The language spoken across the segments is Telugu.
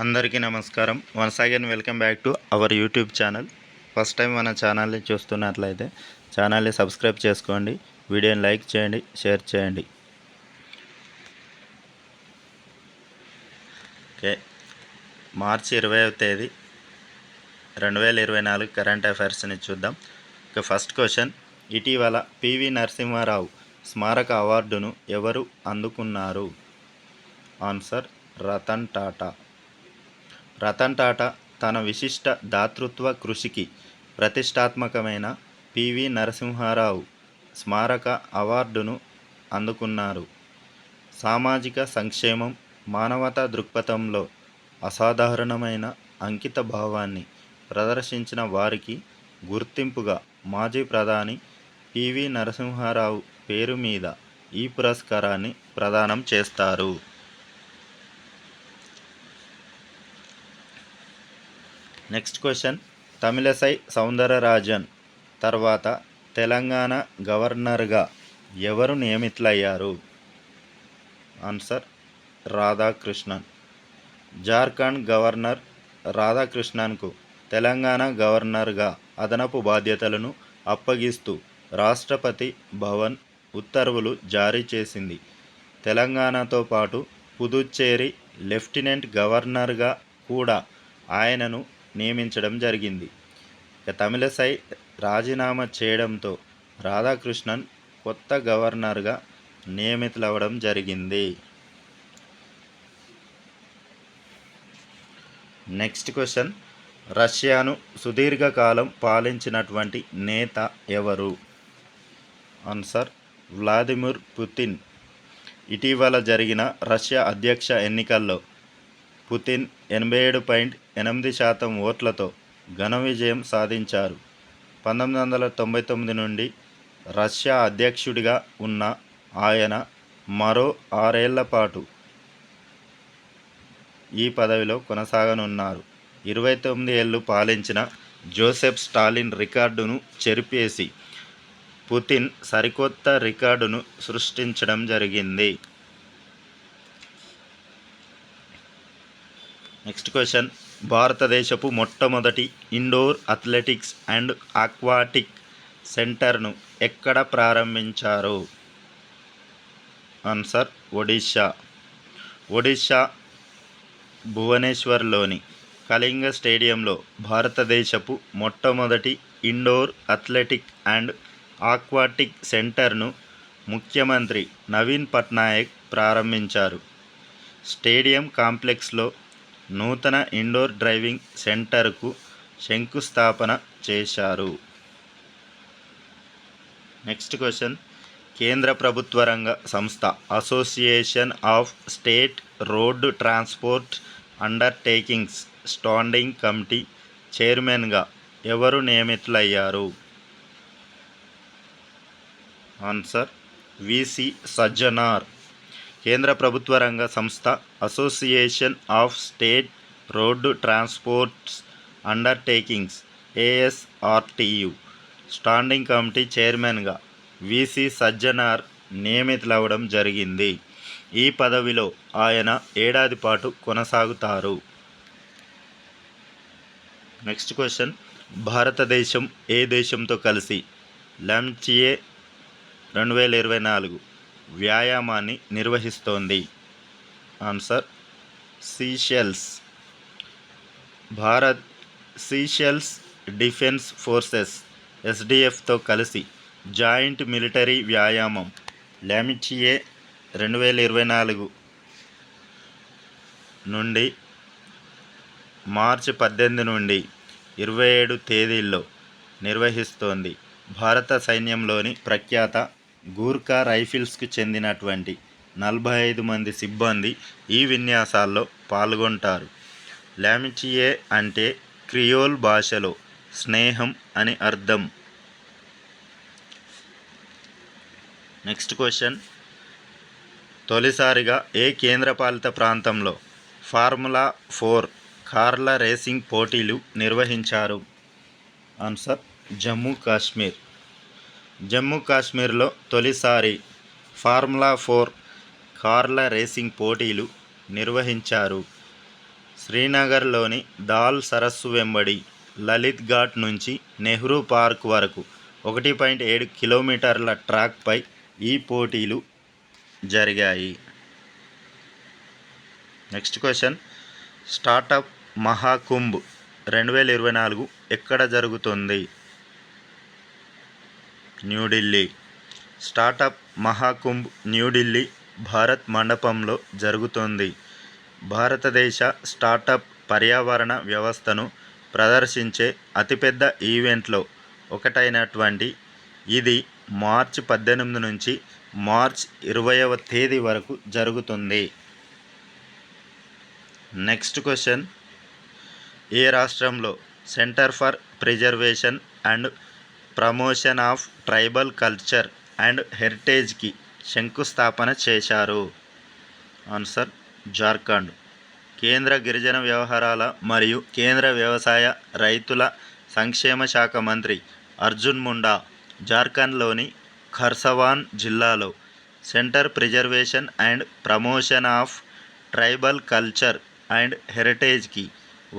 అందరికీ నమస్కారం. Once again welcome back to our YouTube channel. First time మన ఛానల్ని చూస్తున్నట్లయితే ఛానల్ని సబ్స్క్రైబ్ చేసుకోండి, వీడియోని లైక్ చేయండి, షేర్ చేయండి. ఓకే, మార్చి 20వ తేదీ 2024 కరెంట్ అఫైర్స్ని చూద్దాం. ఇక ఫస్ట్ క్వశ్చన్, ఇటీవల పివి నరసింహారావు స్మారక అవార్డును ఎవరు అందుకున్నారు? ఆన్సర్ రతన్ టాటా. రతన్ టాటా తన విశిష్ట దాతృత్వ కృషికి ప్రతిష్టాత్మకమైన పివి నరసింహారావు స్మారక అవార్డును అందుకున్నారు. సామాజిక సంక్షేమం, మానవతా దృక్పథంలో అసాధారణమైన అంకిత భావాన్ని ప్రదర్శించిన వారికి గుర్తింపుగా మాజీ ప్రధాని పివి నరసింహారావు పేరు మీద ఈ పురస్కారాన్ని ప్రదానం చేస్తారు. నెక్స్ట్ క్వశ్చన్, తమిళసై సౌందరరాజన్ తర్వాత తెలంగాణ గవర్నర్గా ఎవరు నియమితులయ్యారు? ఆన్సర్ రాధాకృష్ణన్. జార్ఖండ్ గవర్నర్ రాధాకృష్ణన్కు తెలంగాణ గవర్నర్గా అదనపు బాధ్యతలను అప్పగిస్తూ రాష్ట్రపతి భవన్ ఉత్తర్వులు జారీ చేసింది. తెలంగాణతో పాటు పుదుచ్చేరి లెఫ్టినెంట్ గవర్నర్గా కూడా ఆయనను నియమించడం జరిగింది. ఇక తమిళసై రాజీనామా చేయడంతో రాధాకృష్ణన్ కొత్త గవర్నర్గా నియమితులవ్వడం జరిగింది. నెక్స్ట్ క్వశ్చన్, రష్యాను సుదీర్ఘకాలం పాలించినటువంటి నేత ఎవరు? Answer Vladimir Putin. ఇటీవల జరిగిన రష్యా అధ్యక్ష ఎన్నికల్లో పుతిన్ 87.8% ఓట్లతో ఘన విజయం సాధించారు. 1999 నుండి రష్యా అధ్యక్షుడిగా ఉన్న ఆయన మరో 6 ఏళ్ల పాటు ఈ పదవిలో కొనసాగనున్నారు. 29 ఏళ్లు పాలించిన జోసెఫ్ స్టాలిన్ రికార్డును చెరిపేసి పుతిన్ సరికొత్త రికార్డును సృష్టించడం జరిగింది. నెక్స్ట్ క్వశ్చన్, భారతదేశపు మొట్టమొదటి ఇండోర్ అథ్లెటిక్స్ అండ్ ఆక్వాటిక్ సెంటర్ను ఎక్కడ ప్రారంభించారు? ఆన్సర్ ఒడిషా. ఒడిషా భువనేశ్వర్లోని కళింగ స్టేడియంలో భారతదేశపు మొట్టమొదటి ఇండోర్ అథ్లెటిక్ అండ్ ఆక్వాటిక్ సెంటర్ను ముఖ్యమంత్రి నవీన్ పట్నాయక్ ప్రారంభించారు. స్టేడియం కాంప్లెక్స్లో నూతన ఇండోర్ డ్రైవింగ్ సెంటర్కు శంకుస్థాపన చేశారు. నెక్స్ట్ క్వశ్చన్, కేంద్ర ప్రభుత్వ రంగ సంస్థ association of state road transport undertakings standing committee చైర్మన్గా ఎవరు నియమితులయ్యారు? Answer VC Sajjanar. కేంద్ర ప్రభుత్వ రంగ సంస్థ association of state road transports undertakings ASRTU standing committee చైర్మన్గా విసి సజ్జనార్ నియమితులవ్వడం జరిగింది. ఈ పదవిలో ఆయన 1 ఏడాది పాటు కొనసాగుతారు. నెక్స్ట్ క్వశ్చన్, భారతదేశం ఏ దేశంతో కలిసి లంచియే 2024 వ్యాయామాన్ని నిర్వహిస్తోంది? Answer Seychelles. Bharat Seychelles defence forces ఎస్డిఎఫ్తో కలిసి జాయింట్ మిలిటరీ వ్యాయామం లంచియే 2024 నుండి మార్చి 18 నుండి 27 తేదీల్లో నిర్వహిస్తోంది. భారత సైన్యంలోని ప్రఖ్యాత గూర్ఖా రైఫిల్స్కు చెందినటువంటి 45 మంది సిబ్బంది ఈ విన్యాసాల్లో పాల్గొంటారు. లంచియే అంటే క్రియోల్ భాషలో స్నేహం అని అర్థం. నెక్స్ట్ క్వశ్చన్, తొలిసారిగా ఏ కేంద్రపాలిత ప్రాంతంలో ఫార్ములా 4 కార్ల రేసింగ్ పోటీలు నిర్వహించారు? ఆన్సర్ జమ్మూ కాశ్మీర్. జమ్మూ కాశ్మీర్లో తొలిసారి ఫార్ములా 4 కార్ల రేసింగ్ పోటీలు నిర్వహించారు. శ్రీనగర్లోని దాల్ సరస్సు వెంబడి లలిత్ ఘాట్ నుంచి నెహ్రూ పార్క్ వరకు 1.7 కిలోమీటర్ల ట్రాక్పై ఈ పోటీలు జరిగాయి. నెక్స్ట్ క్వశ్చన్, స్టార్టప్ మహాకుంభ్ 2024 ఎక్కడ జరుగుతుంది? న్యూఢిల్లీ. స్టార్టప్ మహాకుంభ్ న్యూఢిల్లీ భారత్ మండపంలో జరుగుతోంది. భారతదేశ స్టార్టప్ పర్యావరణ వ్యవస్థను ప్రదర్శించే అతిపెద్ద ఈవెంట్లో ఒకటైనటువంటి ఇది మార్చి 18 నుంచి మార్చి 20వ తేదీ వరకు జరుగుతుంది. నెక్స్ట్ క్వశ్చన్, ఏ రాష్ట్రంలో centre for preservation and promotion of tribal culture and హెరిటేజ్కి శంకుస్థాపన చేశారు? ఆన్సర్ జార్ఖండ్. కేంద్ర గిరిజన వ్యవహారాల మరియు కేంద్ర వ్యవసాయ రైతుల సంక్షేమ శాఖ మంత్రి అర్జున్ ముండా జార్ఖండ్లోని ఖర్సవాన్ జిల్లాలో centre preservation and promotion of tribal culture and హెరిటేజ్కి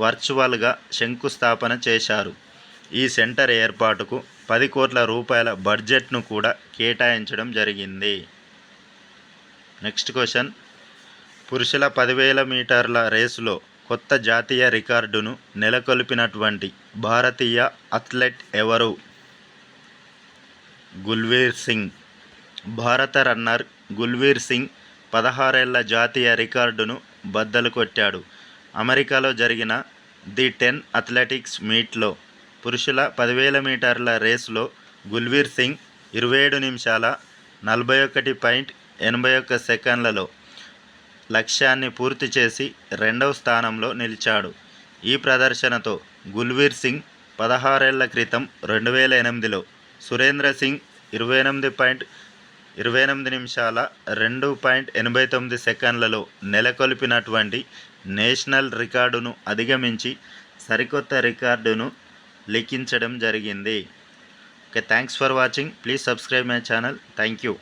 వర్చువల్గా శంకుస్థాపన చేశారు. ఈ సెంటర్ ఏర్పాటుకు 10 కోట్ల రూపాయల బడ్జెట్ను కూడా కేటాయించడం జరిగింది. నెక్స్ట్ క్వశ్చన్, పురుషుల 10,000 మీటర్ల రేసులో కొత్త జాతీయ రికార్డును నెలకొల్పినటువంటి భారతీయ అథ్లెట్ ఎవరు? గుల్వీర్ సింగ్. భారత రన్నర్ గుల్వీర్ సింగ్ 16 ఏళ్ల జాతీయ రికార్డును బద్దలు కొట్టాడు. అమెరికాలో జరిగిన ది 10 అథ్లెటిక్స్ మీట్లో పురుషుల 10,000 మీటర్ల రేసులో గుల్వీర్ సింగ్ 27 నిమిషాల 41.81 సెకండ్లలో లక్ష్యాన్ని పూర్తి చేసి 2వ స్థానంలో నిలిచాడు. ఈ ప్రదర్శనతో గుల్వీర్ సింగ్ 16 ఏళ్ల క్రితం 2008లో సురేంద్ర సింగ్ 28 నిమిషాల 2.89 సెకండ్లలో నెలకొల్పినటువంటి నేషనల్ రికార్డును అధిగమించి సరికొత్త రికార్డును లిఖించడం జరిగింది. Okay, thanks for watching. Please subscribe my channel. Thank you.